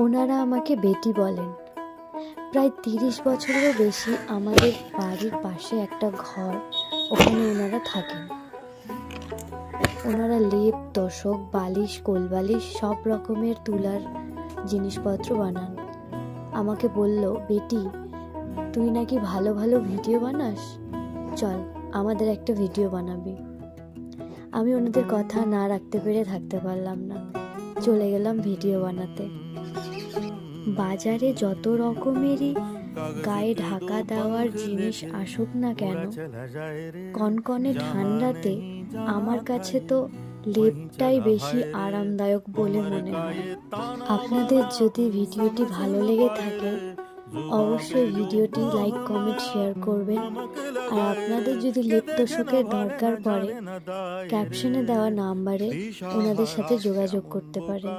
ওনারা আমাকে বেটি বলেন। প্রায় 30 বছরেরও বেশি আমাদের বাড়ির পাশে একটা ঘর, ওখানে ওনারা থাকেন। ওনারা লেপ, তোশক, বালিশ, কোলবালিশ সব রকমের তুলার জিনিসপত্র বানান। আমাকে বলল, বেটি তুই নাকি ভালো ভালো ভিডিও বানাস, চল আমাদের একটা ভিডিও বানাবি। আমি ওনাদের কথা না রাখতে পেরে থাকতে পারলাম না, চলে গেলাম ভিডিও বানাতে। বাজারে যত রকমেরই গায়ে ঢাকা দেওয়ার জিনিস আসুক না কেন, কনকনে ঠান্ডাতে আমার কাছে তো লেপটাই বেশি আরামদায়ক বলে মনে হয়। আপনাদের যদি ভিডিওটি ভালো লেগে থাকে অবশ্যই ভিডিওটি লাইক, কমেন্ট, শেয়ার করবেন। আর আপনাদের যদি লেপ তোশকের দরকার পড়ে ক্যাপশনে দেওয়া নাম্বারে ওনাদের সাথে যোগাযোগ করতে পারেন।